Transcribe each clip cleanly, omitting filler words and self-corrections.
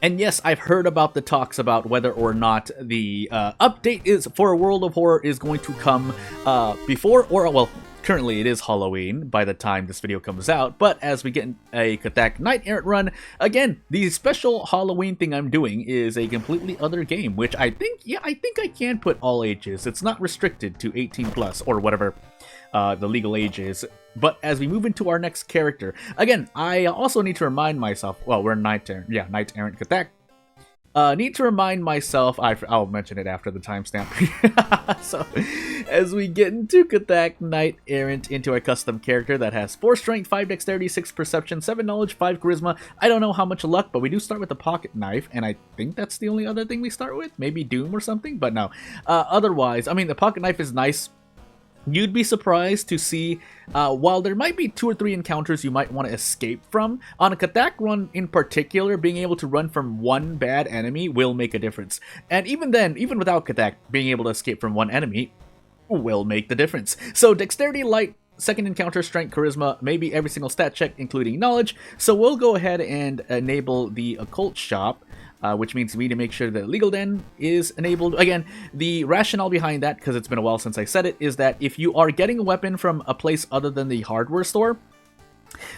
And yes, I've heard about the talks about whether or not the update is for World of Horror is going to come before or, well, currently it is Halloween by the time this video comes out, but as we get a Kathak Knight Errant run, again, the special Halloween thing I'm doing is a completely other game, which I think I can put all ages. It's not restricted to 18 plus or whatever the legal age is. But as we move into our next character, again, I also need to remind myself, well, we're Knight Errant, yeah, Knight Errant Kathak. Need to remind myself, I'll mention it after the timestamp. So, as we get into Kathak Knight Errant into a custom character that has 4 strength, 5 dexterity, 6 perception, 7 knowledge, 5 charisma. I don't know how much luck, but we do start with the pocket knife, and I think that's the only other thing we start with. Maybe Doom or something, but no. Otherwise, I mean, the pocket knife is nice. You'd be surprised to see, while there might be 2 or 3 encounters you might want to escape from, on a Kathak run in particular, being able to run from one bad enemy will make a difference. And even then, even without Kathak, being able to escape from one enemy will make the difference. So dexterity, light, second encounter, strength, charisma, maybe every single stat check, including knowledge. So we'll go ahead and enable the occult shop. Which means we need to make sure that Legal Den is enabled. Again, the rationale behind that, because it's been a while since I said it, is that if you are getting a weapon from a place other than the hardware store,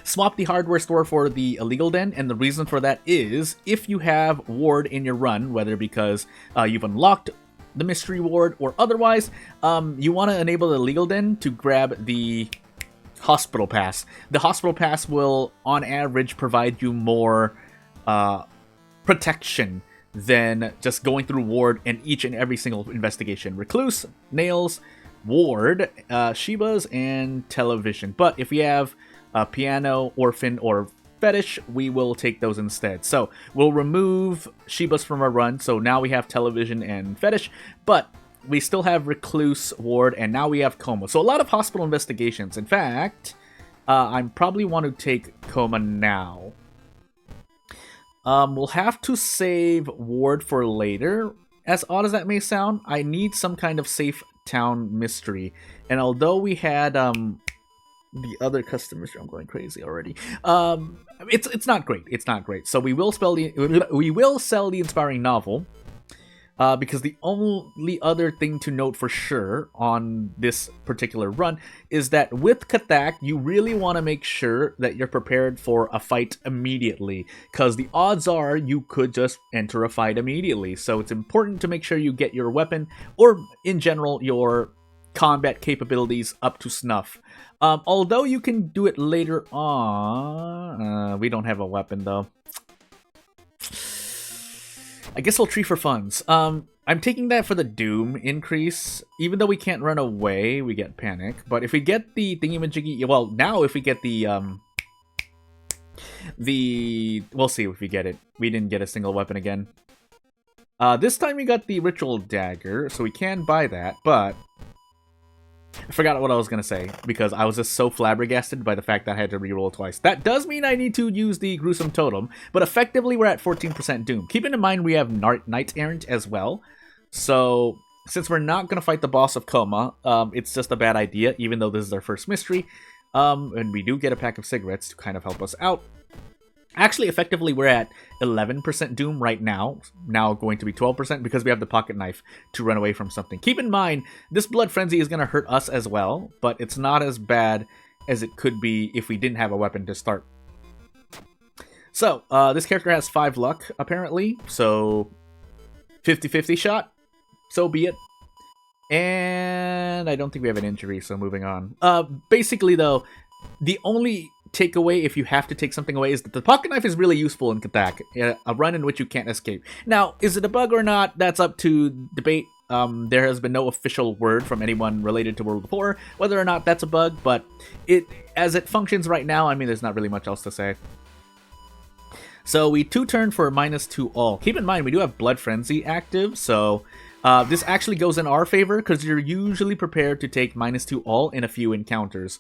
swap the hardware store for the illegal den, and the reason for that is if you have ward in your run, whether because you've unlocked the mystery ward or otherwise, you want to enable the legal den to grab the hospital pass. The hospital pass will, on average, provide you more protection than just going through ward and each and every single investigation. Recluse, nails, ward, Shibas, and television. But if we have piano, orphan, or fetish, we will take those instead. So we'll remove Shibas from our run. So now we have television and fetish, but we still have recluse, ward, and now we have coma. So a lot of hospital investigations. In fact, I probably want to take coma now. We'll have to save ward for later. As odd as that may sound, I need some kind of safe town mystery. And although we had the other customers, I'm going crazy already. It's not great. It's not great. So we will sell the inspiring novel. Because the only other thing to note for sure on this particular run is that with Kathak, you really want to make sure that you're prepared for a fight immediately, because the odds are you could just enter a fight immediately. So it's important to make sure you get your weapon, or in general, your combat capabilities up to snuff. Although you can do it later on. We don't have a weapon, though. I guess we'll tree for funds. I'm taking that for the Doom increase. Even though we can't run away, we get panic. But if we get the thingy-majiggy... Well, now if we get the... We'll see if we get it. We didn't get a single weapon again. This time we got the Ritual Dagger, so we can buy that, but... I forgot what I was going to say, because I was just so flabbergasted by the fact that I had to reroll twice. That does mean I need to use the Gruesome Totem, but effectively we're at 14% Doom. Keeping in mind we have Knight Errant as well, so since we're not going to fight the boss of Coma, it's just a bad idea, even though this is our first mystery, and we do get a pack of cigarettes to kind of help us out. Actually, effectively, we're at 11% Doom right now. Now going to be 12% because we have the pocket knife to run away from something. Keep in mind, this Blood Frenzy is going to hurt us as well, but it's not as bad as it could be if we didn't have a weapon to start. So, this character has 5 luck, apparently. So, 50-50 shot. So be it. And I don't think we have an injury, so moving on. Basically, though, the only takeaway, if you have to take something away, is that the pocket knife is really useful in Kathak, a run in which you can't escape. Now, is it a bug or not? That's up to debate. There has been no official word from anyone related to World of Horror whether or not that's a bug, but as it functions right now, I mean, there's not really much else to say. So we 2-turn for -2 all. Keep in mind, we do have Blood Frenzy active, so this actually goes in our favor because you're usually prepared to take -2 all in a few encounters.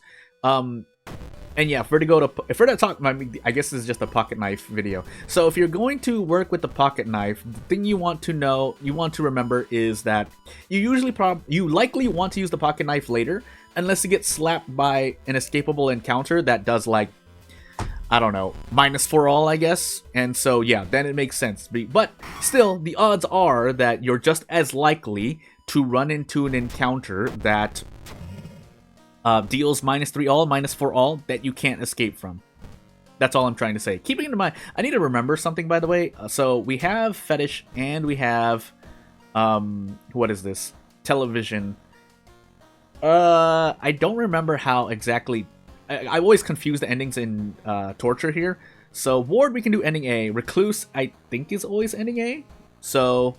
And yeah, if we're to talk, I guess this is just a pocket knife video. So if you're going to work with the pocket knife, the thing you want to remember is that you likely want to use the pocket knife later, unless you get slapped by an escapable encounter that does like I don't know, minus for all, I guess. And so, yeah, then it makes sense. But still, the odds are that you're just as likely to run into an encounter that deals minus 3 all, minus 4 all, that you can't escape from. That's all I'm trying to say. Keeping in mind, I need to remember something, by the way. So we have Fetish, and we have, what is this? Television. I don't remember how exactly... I always confuse the endings in Torture here. So Ward, we can do ending A. Recluse, I think, is always ending A. So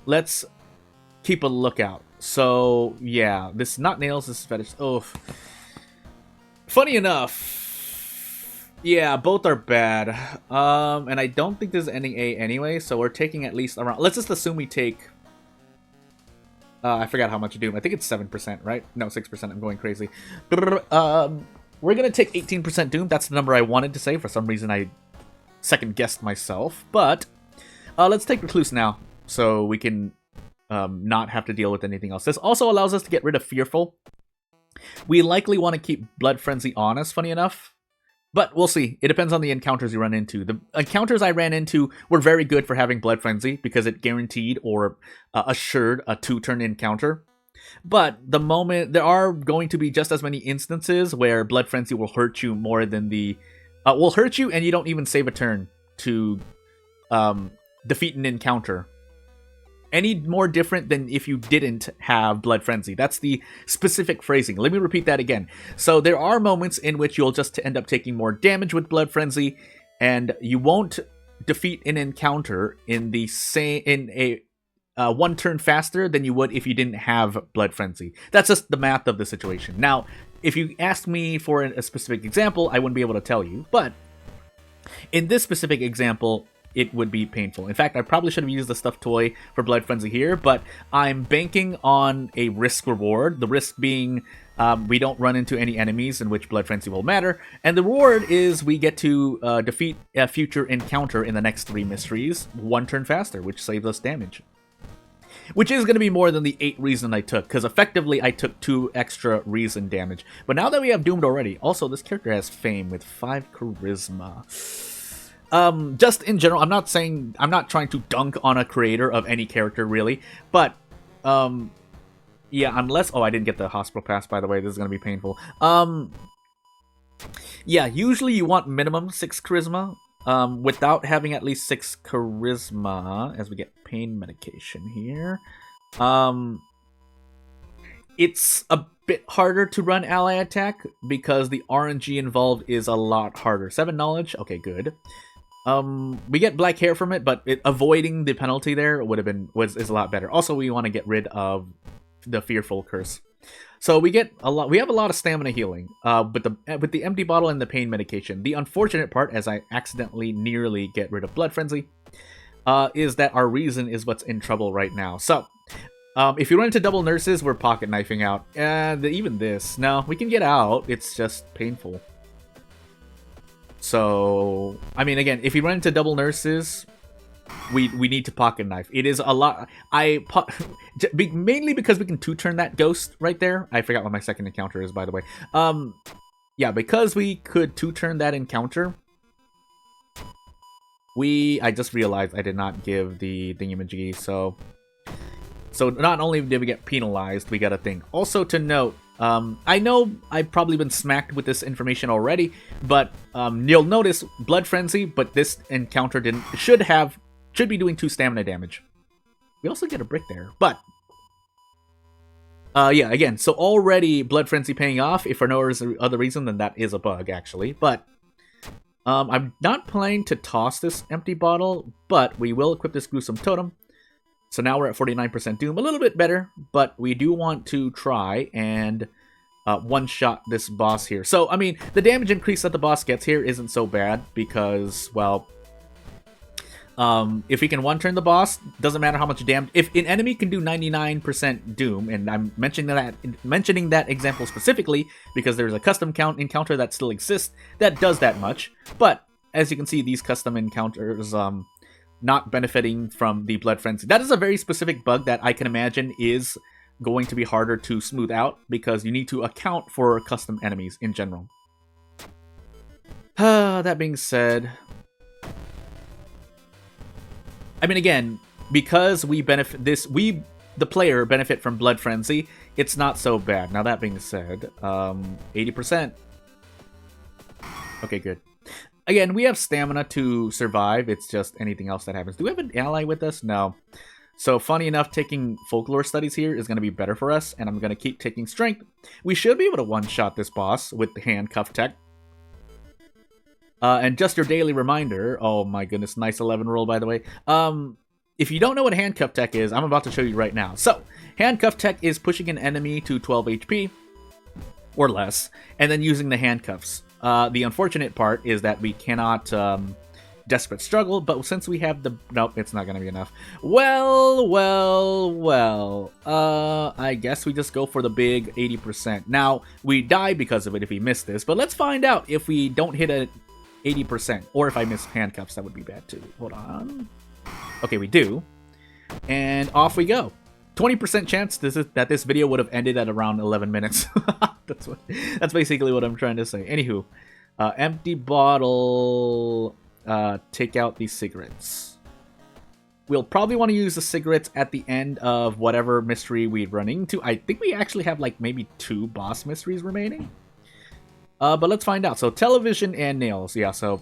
let's keep a lookout. So yeah, this is not Nails, this is Fetish. Oh, funny enough, yeah, both are bad. And I don't think this is ending A anyway. So we're taking at least around. Let's just assume we take. I forgot how much Doom. I think it's 7%, right? No, 6%. I'm going crazy. We're going to take 18% Doom. That's the number I wanted to say. For some reason, I second-guessed myself. But let's take Recluse now, so we can not have to deal with anything else. This also allows us to get rid of Fearful. We likely want to keep Blood Frenzy on us, funny enough. But we'll see. It depends on the encounters you run into. The encounters I ran into were very good for having Blood Frenzy because it guaranteed or assured a 2-turn encounter. But the moment there are going to be just as many instances where Blood Frenzy will hurt you more than the will hurt you, and you don't even save a turn to defeat an encounter. Any more different than if you didn't have Blood Frenzy. That's the specific phrasing. Let me repeat that again. So there are moments in which you'll just end up taking more damage with Blood Frenzy, and you won't defeat an encounter in the same one turn faster than you would if you didn't have Blood Frenzy. That's just the math of the situation. Now, if you asked me for a specific example, I wouldn't be able to tell you, but in this specific example, it would be painful. In fact, I probably should have used the stuffed toy for Blood Frenzy here, but I'm banking on a risk reward. The risk being we don't run into any enemies in which Blood Frenzy will matter, and the reward is we get to defeat a future encounter in the next 3 mysteries 1 turn faster, which saves us damage. Which is going to be more than the 8 reason I took, because effectively I took 2 extra reason damage. But now that we have Doomed already, also this character has Fame with 5 Charisma. Just in general, I'm not trying to dunk on a creator of any character, really, but, yeah, unless, oh, I didn't get the hospital pass, by the way, this is gonna be painful. Yeah, usually you want minimum 6 charisma, without having at least 6 charisma, as we get pain medication here. It's a bit harder to run ally attack, because the RNG involved is a lot harder. 7 knowledge, okay, good. We get black hair from it, but avoiding the penalty there is a lot better. Also, we want to get rid of the Fearful Curse. So we have a lot of stamina healing, with the empty bottle and the pain medication. The unfortunate part, as I accidentally nearly get rid of Blood Frenzy, is that our reason is what's in trouble right now. So, if you run into double nurses, we're pocket knifing out. And even this, no, we can get out. It's just painful. So, I mean, again, if you run into double nurses, we need to pocket knife. It is a lot. Mainly because we can 2-turn that ghost right there. I forgot what my second encounter is, by the way. Yeah, because we could 2-turn that encounter. I just realized I did not give the thingamajiggy, so not only did we get penalized, we got a thing. Also to note, I know I've probably been smacked with this information already, but you'll notice Blood Frenzy, but this encounter should be doing 2 stamina damage. We also get a brick there, but yeah, again, so already Blood Frenzy paying off. If for no other reason, then that is a bug, actually. But I'm not planning to toss this empty bottle, but we will equip this Gruesome Totem. So now we're at 49% Doom, a little bit better, but we do want to try and one-shot this boss here. So, I mean, the damage increase that the boss gets here isn't so bad because, well, if we can one-turn the boss, doesn't matter how much damage. If an enemy can do 99% Doom, and I'm mentioning that example specifically because there's a custom encounter that still exists that does that much. But as you can see, these custom encounters not benefiting from the Blood Frenzy. That is a very specific bug that I can imagine is going to be harder to smooth out because you need to account for custom enemies in general. That being said, I mean, again, because we benefit the player benefit from Blood Frenzy, it's not so bad. Now that being said, 80%. Okay, good. Again, we have stamina to survive. It's just anything else that happens. Do we have an ally with us? No. So, funny enough, taking folklore studies here is going to be better for us, and I'm going to keep taking strength. We should be able to one-shot this boss with the handcuff tech. And just your daily reminder, oh my goodness, nice 11 roll, by the way. If you don't know what handcuff tech is, I'm about to show you right now. So, handcuff tech is pushing an enemy to 12 HP, or less, and then using the handcuffs. The unfortunate part is that we cannot desperate struggle, but since we have the... Nope, it's not going to be enough. Well, I guess we just go for the big 80%. Now, we die because of it if we miss this, but let's find out if we don't hit a 80%, or if I miss handcuffs, that would be bad too. Hold on. Okay, we do. And off we go. 20% chance that this video would have ended at around 11 minutes. That's basically what I'm trying to say. Anywho, empty bottle, take out these cigarettes. We'll probably want to use the cigarettes at the end of whatever mystery we run into. I think we actually have like maybe 2 boss mysteries remaining. But let's find out. So television and nails. Yeah, so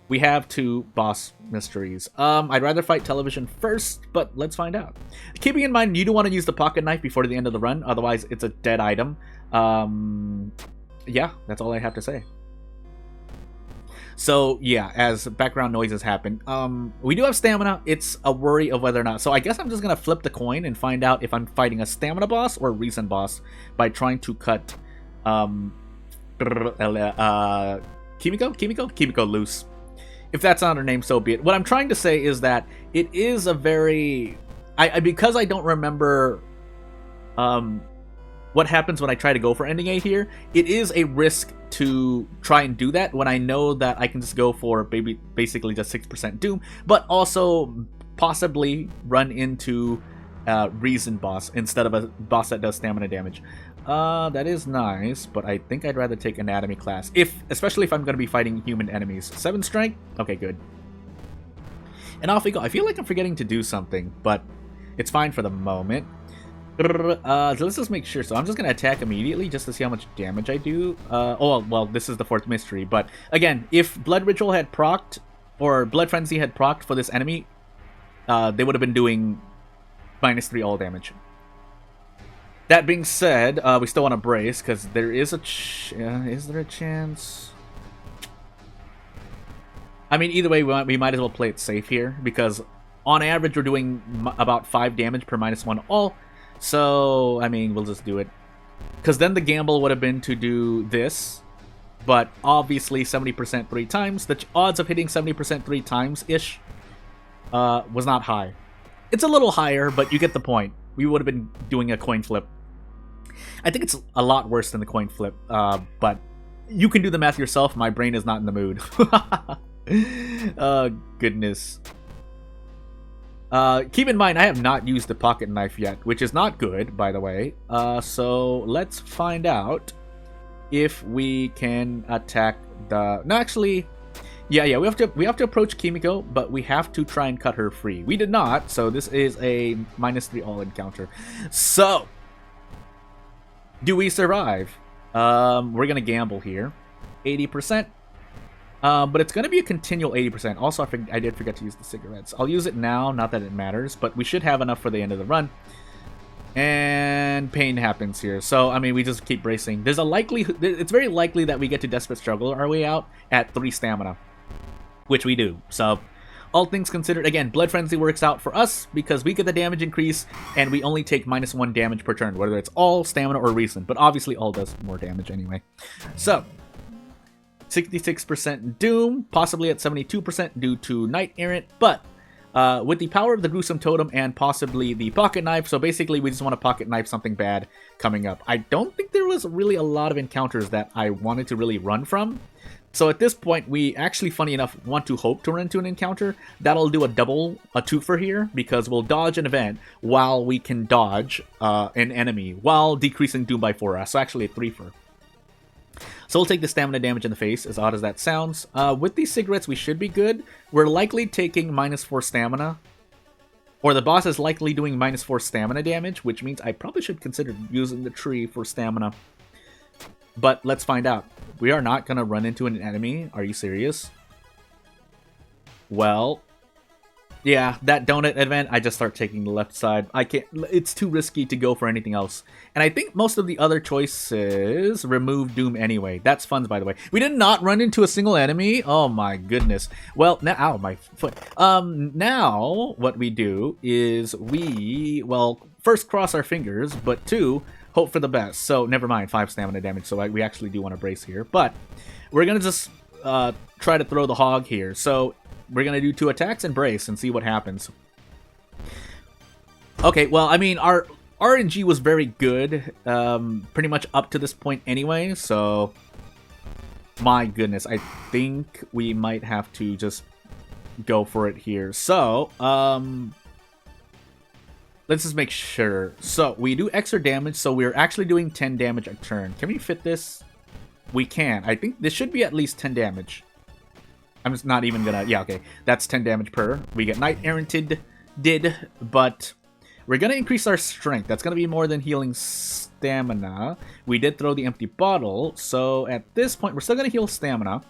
we have 2 boss mysteries. I'd rather fight television first, but let's find out. Keeping in mind, you do want to use the pocket knife before the end of the run. Otherwise, it's a dead item. Yeah, that's all I have to say. So, yeah, as background noises happen, we do have stamina. It's a worry of whether or not. So I guess I'm just going to flip the coin and find out if I'm fighting a stamina boss or a reason boss by trying to cut Kimiko loose. If that's not her name, so be it. What I'm trying to say is that it is a very... because I don't remember what happens when I try to go for ending A here, it is a risk to try and do that when I know that I can just go for basically just 6% Doom, but also possibly run into a reason boss instead of a boss that does stamina damage. That is nice, but I think I'd rather take anatomy class, especially if I'm going to be fighting human enemies. 7 strength? Okay, good. And off we go. I feel like I'm forgetting to do something, but it's fine for the moment. So let's just make sure. So I'm just going to attack immediately just to see how much damage I do. Oh, well, this is the 4th mystery, but again, if Blood Ritual had procced, or Blood Frenzy had procced for this enemy, they would have been doing -3 all damage. That being said, we still want to brace, because there is a is there a chance? I mean, either way, we might as well play it safe here, because on average, we're doing about 5 damage per -1 all. So, I mean, we'll just do it. Because then the gamble would have been to do this, but obviously 70% 3 times. The odds of hitting 70% 3 times-ish was not high. It's a little higher, but you get the point. We would have been doing a coin flip. I think it's a lot worse than the coin flip, but you can do the math yourself. My brain is not in the mood. Goodness. Keep in mind, I have not used the pocket knife yet, which is not good, by the way. So let's find out if we can attack the... No, actually... Yeah, we have to approach Kimiko, but we have to try and cut her free. We did not, so this is a -3 all encounter. So, do we survive? We're gonna gamble here. 80%. But it's gonna be a continual 80%. Also, I did forget to use the cigarettes. I'll use it now, not that it matters, but we should have enough for the end of the run. And pain happens here. So, I mean, we just keep bracing. There's a likelihood... It's very likely that we get to Desperate Struggle our way out at 3 stamina. Which we do. So, all things considered, again, Blood Frenzy works out for us because we get the damage increase and we only take -1 damage per turn, whether it's all, stamina, or reason. But obviously, all does more damage anyway. So, 66% Doom, possibly at 72% due to Knight Errant, but with the power of the Gruesome Totem and possibly the Pocket Knife, so basically we just want to Pocket Knife something bad coming up. I don't think there was really a lot of encounters that I wanted to really run from. So at this point, we actually, funny enough, want to hope to run into an encounter. That'll do a twofer here, because we'll dodge an event while we can dodge an enemy, while decreasing Doom by 4. So actually a 3-fer. So we'll take the stamina damage in the face, as odd as that sounds. With these cigarettes, we should be good. We're likely taking -4 stamina. Or the boss is likely doing -4 stamina damage, which means I probably should consider using the tree for stamina. But let's find out. We are not going to run into an enemy. Are you serious? Well, yeah, that donut event, I just start taking the left side. I can't, it's too risky to go for anything else. And I think most of the other choices remove Doom anyway. That's fun, by the way. We did not run into a single enemy. Oh my goodness. Well, now, ow, my foot. Now, what we do is we, well, first cross our fingers, but 2, hope for the best. So, never mind, 5 stamina damage, so we actually do want to brace here. But, we're going to just try to throw the hog here. So, we're going to do 2 attacks and brace and see what happens. Okay, well, I mean, our RNG was very good, pretty much up to this point anyway, so my goodness, I think we might have to just go for it here. So, let's just make sure. So, we do extra damage, so we're actually doing 10 damage a turn. Can we fit this? We can. I think this should be at least 10 damage. I'm just not even gonna... Yeah, okay. That's 10 damage per. We get Knight Erranted, but we're gonna increase our strength. That's gonna be more than healing stamina. We did throw the empty bottle, so at this point, we're still gonna heal stamina.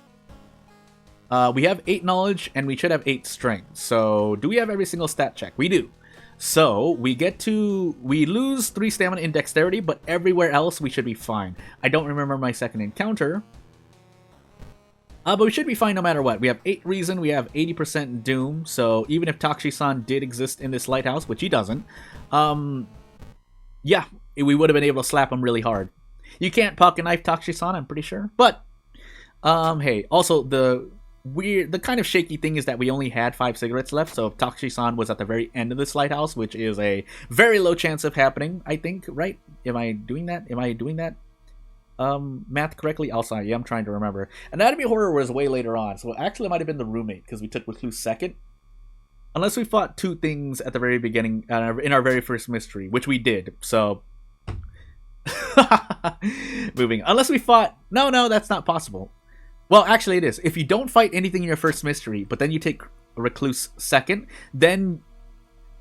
We have 8 knowledge, and we should have 8 strength. So, do we have every single stat check? We do. So, we lose 3 stamina in dexterity, but everywhere else, we should be fine. I don't remember my second encounter. But we should be fine no matter what. We have 8 reason, we have 80% doom, so even if Takshi-san did exist in this lighthouse, which he doesn't, yeah, we would have been able to slap him really hard. You can't pocket knife Takshi-san, I'm pretty sure, but, hey, also the kind of shaky thing is that we only had 5 cigarettes left, so if Takshi-san was at the very end of this lighthouse, which is a very low chance of happening, I think, right? Am I doing that? Math correctly? Also, yeah, I'm trying to remember. Anatomy of Horror was way later on, so actually it might have been the roommate, because we took Recluse second. Unless we fought 2 things at the very beginning, in our very first mystery, which we did, so... Moving. Unless we fought... No, that's not possible. Well, actually it is. If you don't fight anything in your first mystery, but then you take Recluse second, then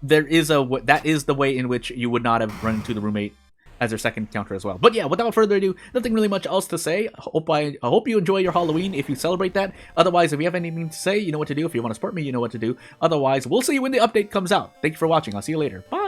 that is the way in which you would not have run into the roommate as their second encounter as well. But yeah, without further ado, nothing really much else to say. I hope you enjoy your Halloween if you celebrate that. Otherwise, if you have anything to say, you know what to do. If you want to support me, you know what to do. Otherwise, we'll see you when the update comes out. Thank you for watching. I'll see you later. Bye!